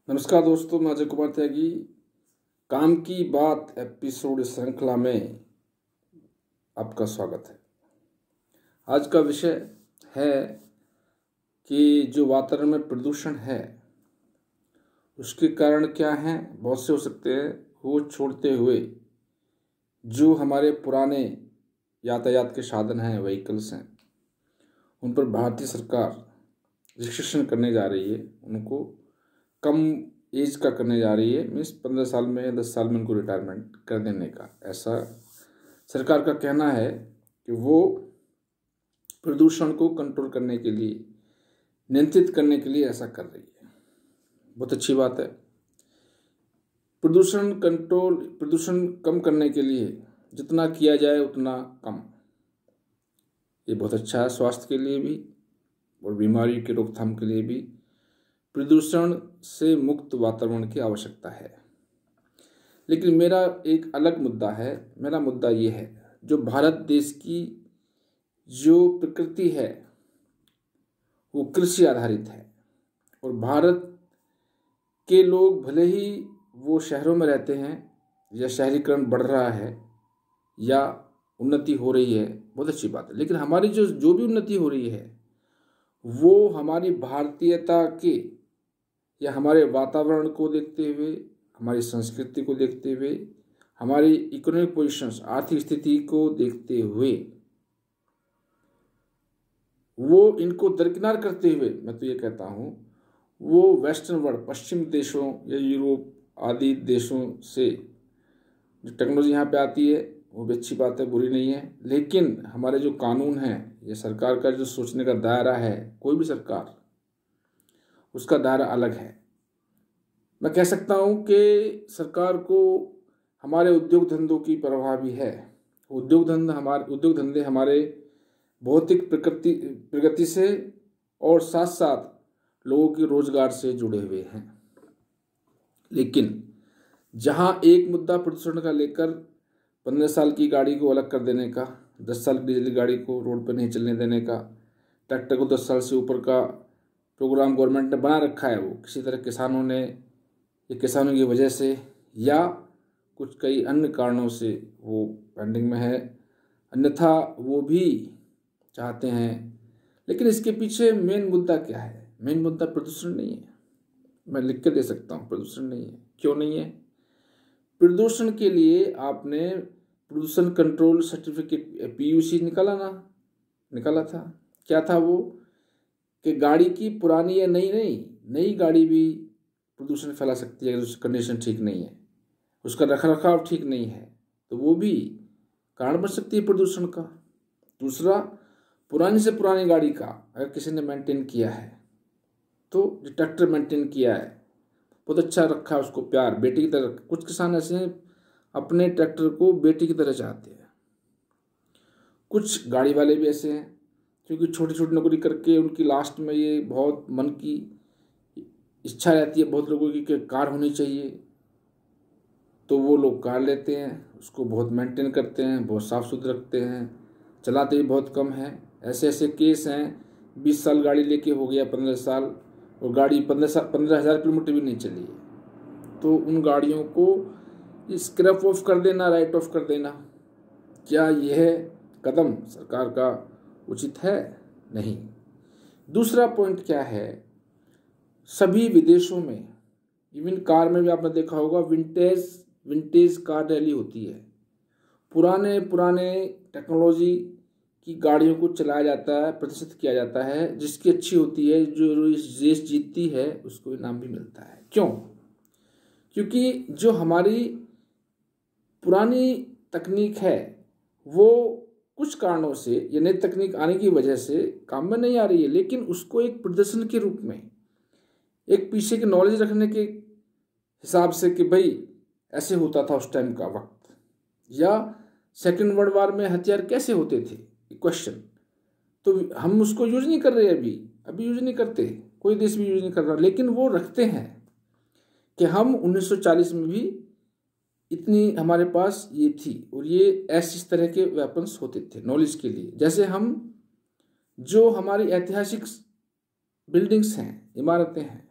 नमस्कार दोस्तों, मैं अजय कुमार त्यागी। काम की बात एपिसोड श्रृंखला में आपका स्वागत है। आज का विषय है कि जो वातावरण में प्रदूषण है उसके कारण क्या हैं। बहुत से हो सकते हैं, वो छोड़ते हुए जो हमारे पुराने यातायात के साधन हैं, व्हीकल्स हैं, उन पर भारतीय सरकार रिस्ट्रिक्शन करने जा रही है। उनको कम एज का करने जा रही है, मीन्स 15 साल में या 10 साल में उनको रिटायरमेंट कर देने का, ऐसा सरकार का कहना है कि वो प्रदूषण को कंट्रोल करने के लिए, नियंत्रित करने के लिए ऐसा कर रही है। बहुत अच्छी बात है। प्रदूषण कम करने के लिए जितना किया जाए उतना कम, ये बहुत अच्छा है। स्वास्थ्य के लिए भी और बीमारियों की रोकथाम के लिए भी प्रदूषण से मुक्त वातावरण की आवश्यकता है। लेकिन मेरा एक अलग मुद्दा है। मेरा मुद्दा ये है, जो भारत देश की जो प्रकृति है वो कृषि आधारित है, और भारत के लोग भले ही वो शहरों में रहते हैं या शहरीकरण बढ़ रहा है या उन्नति हो रही है, बहुत अच्छी बात है, लेकिन हमारी जो भी उन्नति हो रही है वो हमारी भारतीयता के या हमारे वातावरण को देखते हुए, हमारी संस्कृति को देखते हुए, हमारी इकोनॉमिक पोजीशंस, आर्थिक स्थिति को देखते हुए, वो इनको दरकिनार करते हुए, मैं तो ये कहता हूँ, वो वेस्टर्न वर्ल्ड, पश्चिम देशों या यूरोप आदि देशों से जो टेक्नोलॉजी यहाँ पे आती है वो भी अच्छी बात है, बुरी नहीं है। लेकिन हमारे जो कानून हैं, ये सरकार का जो सोचने का दायरा है, कोई भी सरकार, उसका दायरा अलग है। मैं कह सकता हूँ कि सरकार को हमारे उद्योग धंधों की परवाह भी है। उद्योग धंधे हमारे भौतिक प्रगति से और साथ साथ लोगों के रोजगार से जुड़े हुए हैं। लेकिन जहाँ एक मुद्दा प्रदूषण का लेकर 15 साल की गाड़ी को अलग कर देने का, 10 साल की डीजल गाड़ी को रोड पर नहीं चलने देने का, ट्रैक्टर को 10 साल से ऊपर का प्रोग्राम गवर्नमेंट ने बना रखा है, वो किसी तरह किसानों ने या किसानों की वजह से या कुछ कई अन्य कारणों से वो पेंडिंग में है, अन्यथा वो भी चाहते हैं। लेकिन इसके पीछे मेन मुद्दा क्या है? मेन मुद्दा प्रदूषण नहीं है। मैं लिख के दे सकता हूँ, प्रदूषण नहीं है। क्यों नहीं है? प्रदूषण के लिए आपने प्रदूषण कंट्रोल सर्टिफिकेट PUC निकाला था। क्या था वो? कि गाड़ी की पुरानी या नई गाड़ी भी प्रदूषण फैला सकती है अगर उसकी कंडीशन ठीक नहीं है, उसका रखरखाव ठीक नहीं है, तो वो भी कारण बन सकती है प्रदूषण का। दूसरा, पुरानी से पुरानी गाड़ी का अगर किसी ने मेंटेन किया है, तो जो ट्रैक्टर मेंटेन किया है, बहुत अच्छा रखा है, उसको प्यार, बेटी की तरह। कुछ किसान ऐसे हैं, अपने ट्रैक्टर को बेटी की तरह चाहते हैं। कुछ गाड़ी वाले भी ऐसे हैं क्योंकि छोटी छोटी नौकरी करके उनकी लास्ट में ये बहुत मन की इच्छा रहती है बहुत लोगों की कि कार होनी चाहिए, तो वो लोग कार लेते हैं, उसको बहुत मेंटेन करते हैं, बहुत साफ सुथरा रखते हैं, चलाते भी बहुत कम है। ऐसे ऐसे केस हैं, 20 साल गाड़ी लेके हो गया 15 साल, और गाड़ी 15,000 किलोमीटर भी नहीं चली है, तो उन गाड़ियों को स्क्रैप ऑफ कर देना, राइट ऑफ कर देना, क्या यह कदम सरकार का उचित है? नहीं। दूसरा पॉइंट क्या है, सभी विदेशों में, इवन कार में भी आपने देखा होगा, विंटेज कार रैली होती है। पुराने टेक्नोलॉजी की गाड़ियों को चलाया जाता है, प्रदर्शित किया जाता है, जिसकी अच्छी होती है, जो रेस जीतती है उसको इनाम भी मिलता है। क्यों? क्योंकि जो हमारी पुरानी तकनीक है वो कुछ कारणों से या नई तकनीक आने की वजह से काम में नहीं आ रही है, लेकिन उसको एक प्रदर्शन के रूप में, एक पीछे की नॉलेज रखने के हिसाब से कि भाई ऐसे होता था उस टाइम का वक्त, या सेकेंड वर्ल्ड वॉर में हथियार कैसे होते थे, क्वेश्चन, तो हम उसको यूज नहीं कर रहे। अभी यूज नहीं करते, कोई देश भी यूज नहीं कर रहा, लेकिन वो रखते हैं कि हम 1940 में भी इतनी हमारे पास ये थी, और ये इस तरह के वेपन्स होते थे नॉलेज के लिए। जैसे हम जो हमारी ऐतिहासिक बिल्डिंग्स हैं, इमारतें हैं,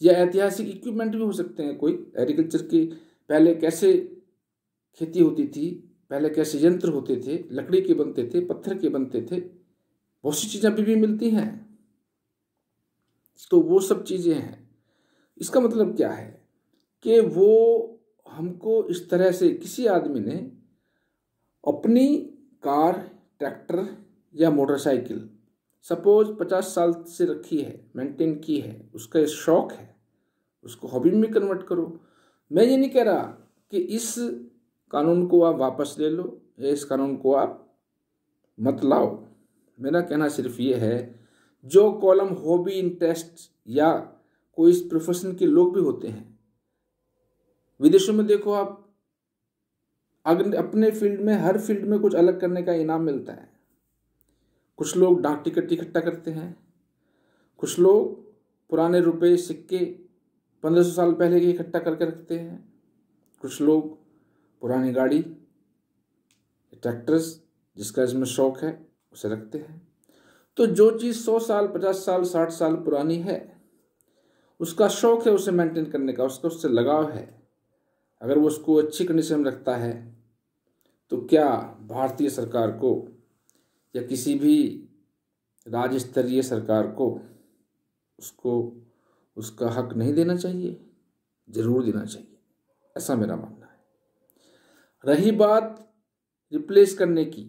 या ऐतिहासिक इक्विपमेंट भी हो सकते हैं। कोई एग्रीकल्चर के पहले कैसे खेती होती थी, पहले कैसे यंत्र होते थे, लकड़ी के बनते थे, पत्थर के बनते थे, बहुत सी चीज़ें अभी भी मिलती हैं। तो वो सब चीज़ें हैं। इसका मतलब क्या है कि वो हमको इस तरह से किसी आदमी ने अपनी कार, ट्रैक्टर या मोटरसाइकिल सपोज 50 साल से रखी है, मेंटेन की है, उसका शौक है, उसको हॉबी में कन्वर्ट करो। मैं ये नहीं कह रहा कि इस कानून को आप वापस ले लो या इस कानून को आप मत लाओ। मेरा कहना सिर्फ ये है, जो कॉलम हॉबी, इंटरेस्ट या कोई इस प्रोफेशन के लोग भी होते हैं, विदेशों में देखो आप, अगर अपने फील्ड में, हर फील्ड में कुछ अलग करने का इनाम मिलता है। कुछ लोग डाक टिकट इकट्ठा करते हैं, कुछ लोग पुराने रुपए, सिक्के 1500 साल पहले के इकट्ठा करके रखते हैं, कुछ लोग पुरानी गाड़ी, ट्रैक्टर्स जिसका इसमें शौक है उसे रखते हैं। तो जो चीज़ 100 साल, 50 साल, 60 साल पुरानी है, उसका शौक है उसे मेंटेन करने का, उसका उससे लगाव है, अगर वो उसको अच्छी कंडीशन में रखता है, तो क्या भारतीय सरकार को या किसी भी राज्य स्तरीय सरकार को उसको उसका हक नहीं देना चाहिए? जरूर देना चाहिए, ऐसा मेरा मानना है। रही बात रिप्लेस करने की,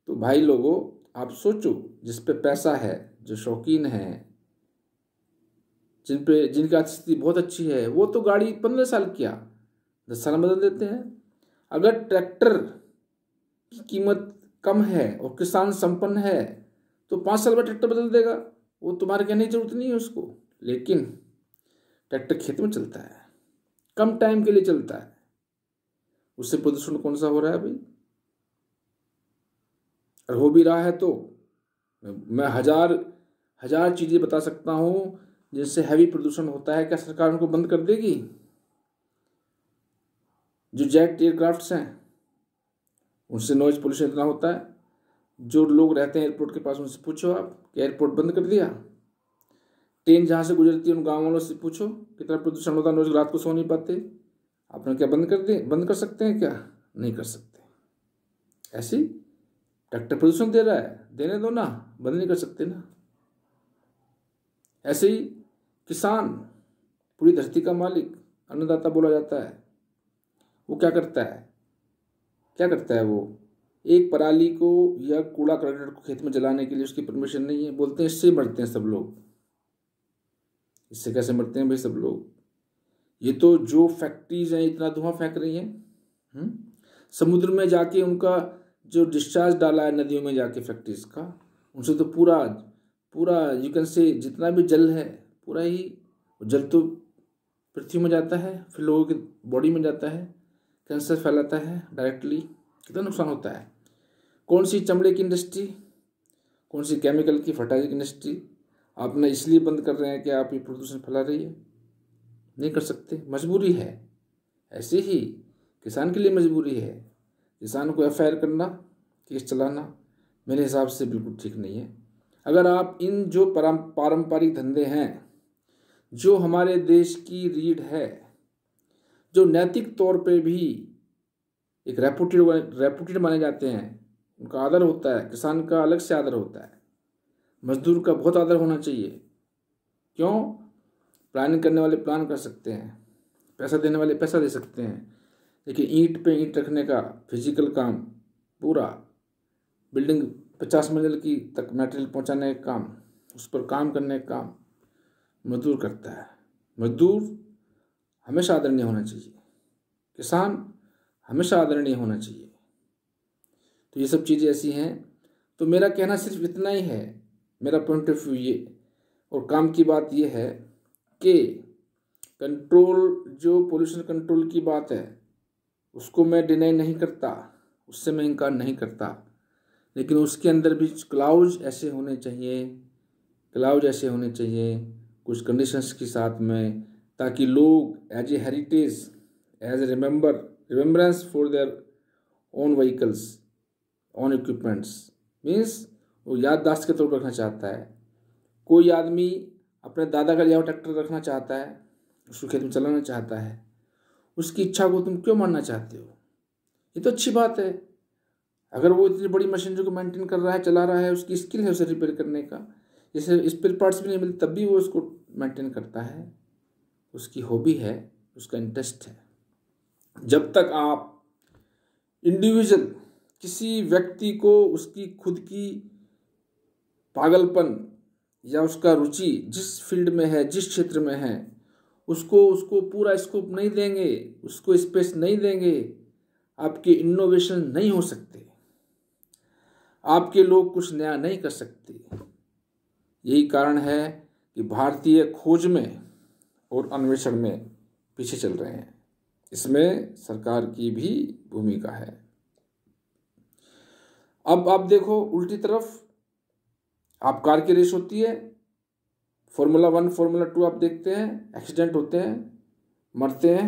तो भाई लोगों आप सोचो, जिस पे पैसा है, जो शौकीन है, जिनकी स्थिति बहुत अच्छी है, वो तो गाड़ी 15 साल क्या 10 साल में बदल देते हैं। अगर ट्रैक्टर की कीमत कम है और किसान संपन्न है तो 5 साल में ट्रैक्टर बदल देगा, वो तुम्हारे कहने की जरूरत नहीं है उसको। लेकिन ट्रैक्टर खेत में चलता है, कम टाइम के लिए चलता है, उससे प्रदूषण कौन सा हो रहा है भाई? और हो भी रहा है तो मैं हजार चीजें बता सकता हूं जिससे हैवी प्रदूषण होता है। क्या सरकार उनको बंद कर देगी? जो जेट एयरक्राफ्ट्स हैं उनसे नॉइज पोल्यूशन इतना होता है, जो लोग रहते हैं एयरपोर्ट के पास उनसे पूछो आप कि एयरपोर्ट बंद कर दिया। ट्रेन जहाँ से गुजरती है उन गाँव वालों से पूछो कितना प्रदूषण होता है, नॉइज, रात को सो नहीं पाते। आपने क्या बंद कर सकते हैं क्या? नहीं कर सकते। ऐसी ट्रैक्टर प्रदूषण दे रहा है, देने दो ना, बंद नहीं कर सकते ना। ऐसे ही किसान, पूरी धरती का मालिक, अन्नदाता बोला जाता है, वो क्या करता है वो एक पराली को या कूड़ा करकट को खेत में जलाने के लिए उसकी परमिशन नहीं है, बोलते हैं इससे मरते हैं सब लोग। इससे कैसे मरते हैं भाई सब लोग? ये तो जो फैक्ट्रीज हैं इतना धुआं फेंक रही हैं, समुद्र में जाके उनका जो डिस्चार्ज डाला है नदियों में जाके फैक्ट्रीज का, उनसे तो पूरा यू कैन से जितना भी जल है पूरा ही जल तो पृथ्वी में जाता है, फिर लोगों की बॉडी में जाता है, कैंसर फैलाता है डायरेक्टली। कितना नुकसान होता है। कौन सी चमड़े की इंडस्ट्री, कौन सी केमिकल की, फर्टाइजर की इंडस्ट्री आपने इसलिए बंद कर रहे हैं कि आप ये प्रदूषण फैला रही है? नहीं कर सकते, मजबूरी है। ऐसे ही किसान के लिए मजबूरी है। किसान को एफआईआर करना, केस चलाना मेरे हिसाब से बिल्कुल ठीक नहीं है। अगर आप इन जो पारंपरिक धंधे हैं, जो हमारे देश की रीढ़ है, जो नैतिक तौर पे भी एक रेपुटेड माने जाते हैं, उनका आदर होता है, किसान का अलग से आदर होता है, मजदूर का बहुत आदर होना चाहिए। क्यों? प्लानिंग करने वाले प्लान कर सकते हैं, पैसा देने वाले पैसा दे सकते हैं, लेकिन ईंट पे ईंट रखने का फिजिकल काम, पूरा बिल्डिंग 50 मंजिल की तक मटेरियल पहुंचाने का काम, उस पर काम करने का काम मजदूर करता है। मजदूर हमेशा आदरणीय होना चाहिए, किसान हमेशा आदरणीय होना चाहिए। तो ये सब चीज़ें ऐसी हैं। तो मेरा कहना सिर्फ इतना ही है, मेरा पॉइंट ऑफ व्यू ये, और काम की बात ये है कि कंट्रोल, जो पोल्यूशन कंट्रोल की बात है उसको मैं डिनाई नहीं करता, उससे मैं इनकार नहीं करता, लेकिन उसके अंदर भी क्लाउज ऐसे होने चाहिए कुछ कंडीशंस के साथ में, ताकि लोग as a heritage, as a remembrance for their own vehicles, own equipments, means वो याददाश्त के तौर पर रखना चाहता है। कोई आदमी अपने दादा का लिया हुआ ट्रैक्टर रखना चाहता है, उसको खेत में चलाना चाहता है, उसकी इच्छा को तुम क्यों मानना चाहते हो? ये तो अच्छी बात है। अगर वो इतनी बड़ी मशीनरी को मेंटेन कर रहा है, चला रहा है, उसकी स्किल है उसे रिपेयर करने का, जैसे स्पेयर पार्ट्स भी नहीं मिलते तब भी वो उसको मेंटेन करता है, उसकी हॉबी है, उसका इंटरेस्ट है। जब तक आप इंडिविजुअल किसी व्यक्ति को उसकी खुद की पागलपन या उसका रुचि जिस फील्ड में है, जिस क्षेत्र में है, उसको पूरा स्कोप नहीं देंगे, उसको स्पेस नहीं देंगे, आपके इनोवेशन नहीं हो सकते, आपके लोग कुछ नया नहीं कर सकते। यही कारण है कि भारतीय खोज में और अन्वेषण में पीछे चल रहे हैं। इसमें सरकार की भी भूमिका है। अब आप देखो उल्टी तरफ, आप कार की रेस होती है, Formula 1 Formula 2 आप देखते हैं, एक्सीडेंट होते हैं, मरते हैं,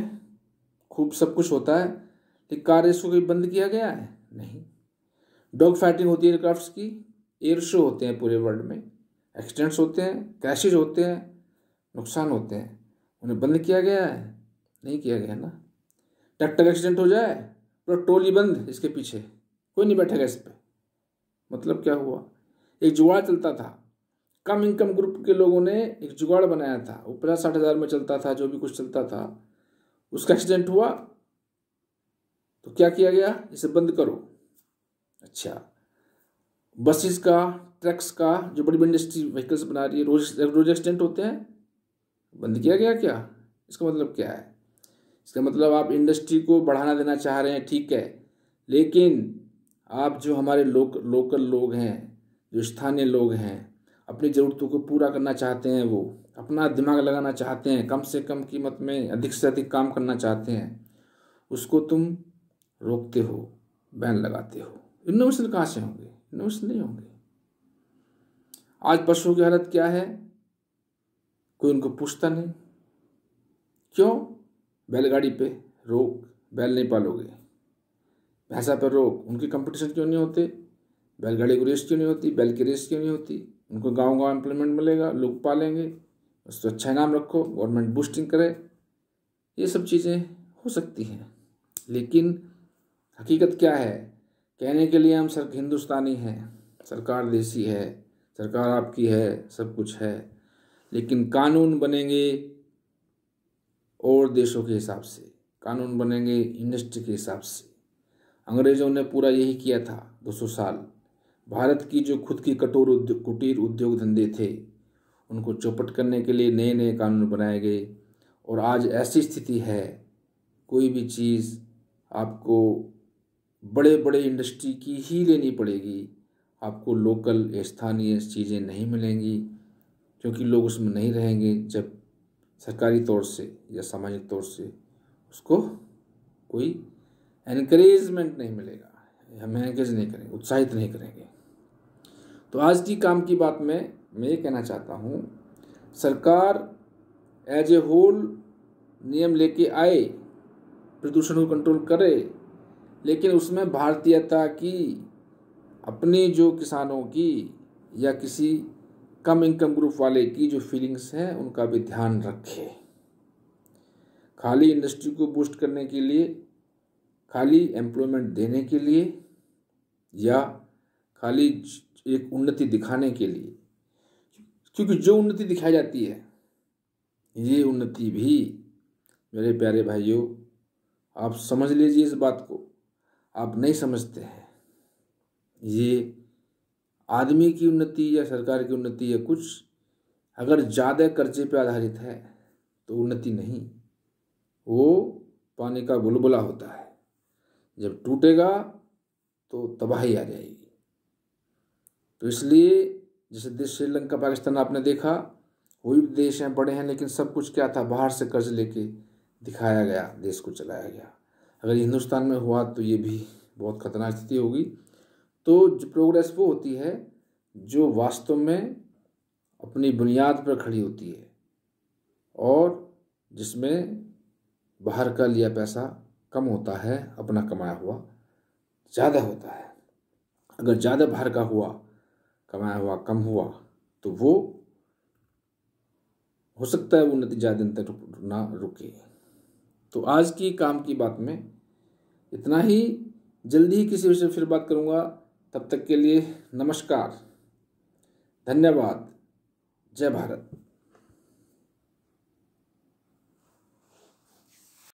खूब सब कुछ होता है, लेकिन कार रेस को कभी बंद किया गया है? नहीं। डॉग फाइटिंग होती है एयरक्राफ्ट्स की, एयर शो होते हैं पूरे वर्ल्ड में, एक्सीडेंट्स होते हैं, क्रैशेज होते हैं, नुकसान होते हैं, उन्हें बंद किया गया है? नहीं किया गया ना। ट्रैक्टर एक्सीडेंट हो जाए, पूरा टोली बंद, इसके पीछे कोई नहीं बैठेगा इस पर। मतलब क्या हुआ? एक जुगाड़ चलता था, कम इनकम ग्रुप के लोगों ने एक जुगाड़ बनाया था, वो 50-60 हज़ार में चलता था, जो भी कुछ चलता था, उसका एक्सीडेंट हुआ तो क्या किया गया? इसे बंद करो। अच्छा, बसेस का, ट्रक्स का, जो बड़ी बड़ी इंडस्ट्री व्हीकल्स बना रही है, रोज एक्सीडेंट होते हैं, बंद किया गया क्या? इसका मतलब क्या है? इसका मतलब आप इंडस्ट्री को बढ़ाना देना चाह रहे हैं, ठीक है, लेकिन आप जो हमारे लोकल लोग हैं, जो स्थानीय लोग हैं, अपनी ज़रूरतों को पूरा करना चाहते हैं, वो अपना दिमाग लगाना चाहते हैं, कम से कम कीमत में अधिक से अधिक काम करना चाहते हैं, उसको तुम रोकते हो, बैन लगाते हो। इनोवेशन कहाँ से होंगे? इनोवेशन नहीं होंगे। आज पशुओं की हालत क्या है? कोई उनको पूछता नहीं। क्यों? बैलगाड़ी पे रोक, बैल नहीं पालोगे। भैंसा पर रोक, उनकी कंपटीशन क्यों नहीं होते? बैलगाड़ी की रेस क्यों नहीं होती? बैल की रेस क्यों नहीं होती? उनको गांव गांव एम्प्लॉयमेंट मिलेगा, लोग पालेंगे, उसको अच्छा इनाम रखो, गवर्नमेंट बूस्टिंग करे, ये सब चीज़ें हो सकती हैं। लेकिन हकीकत क्या है? कहने के लिए हम सब हिंदुस्तानी हैं, सरकार देसी है, सरकार आपकी है, सब कुछ है, लेकिन कानून बनेंगे और देशों के हिसाब से, कानून बनेंगे इंडस्ट्री के हिसाब से। अंग्रेज़ों ने पूरा यही किया था 200 साल। भारत की जो खुद की कुटीर उद्योग धंधे थे, उनको चौपट करने के लिए नए नए कानून बनाए गए, और आज ऐसी स्थिति है, कोई भी चीज़ आपको बड़े बड़े इंडस्ट्री की ही लेनी पड़ेगी, आपको लोकल स्थानीय चीज़ें नहीं मिलेंगी, क्योंकि लोग उसमें नहीं रहेंगे जब सरकारी तौर से या सामाजिक तौर से उसको कोई एनकरेजमेंट नहीं मिलेगा, हम एनकरेज नहीं करेंगे, उत्साहित नहीं करेंगे। तो आज की काम की बात में मैं ये कहना चाहता हूँ, सरकार एज ए होल नियम लेके आए, प्रदूषण को कंट्रोल करे, लेकिन उसमें भारतीयता की, अपनी जो किसानों की या किसी कम इनकम ग्रुप वाले की जो फीलिंग्स हैं, उनका भी ध्यान रखे। खाली इंडस्ट्री को बूस्ट करने के लिए, खाली एम्प्लॉयमेंट देने के लिए, या खाली एक उन्नति दिखाने के लिए, क्योंकि जो उन्नति दिखाई जाती है, ये उन्नति भी मेरे प्यारे भाइयों, आप समझ लीजिए इस बात को, आप नहीं समझते हैं, ये आदमी की उन्नति या सरकार की उन्नति या कुछ अगर ज़्यादा कर्जे पे आधारित है तो उन्नति नहीं, वो पानी का बुलबुला होता है, जब टूटेगा तो तबाही आ जाएगी। तो इसलिए जैसे देश श्रीलंका, पाकिस्तान आपने देखा, वही देश हैं, बड़े हैं, लेकिन सब कुछ क्या था? बाहर से कर्ज लेके दिखाया गया, देश को चलाया गया। अगर हिंदुस्तान में हुआ तो ये भी बहुत खतरनाक स्थिति होगी। तो जो प्रोग्रेस वो होती है जो वास्तव में अपनी बुनियाद पर खड़ी होती है, और जिसमें बाहर का लिया पैसा कम होता है, अपना कमाया हुआ ज़्यादा होता है। अगर ज़्यादा बाहर का हुआ, कमाया हुआ कम हुआ, तो वो हो सकता है वो नतीजा दिन तक ना रुके। तो आज की काम की बात में इतना ही। जल्दी ही किसी विषय फिर बात करूँगा। तब तक के लिए नमस्कार, धन्यवाद, जय भारत।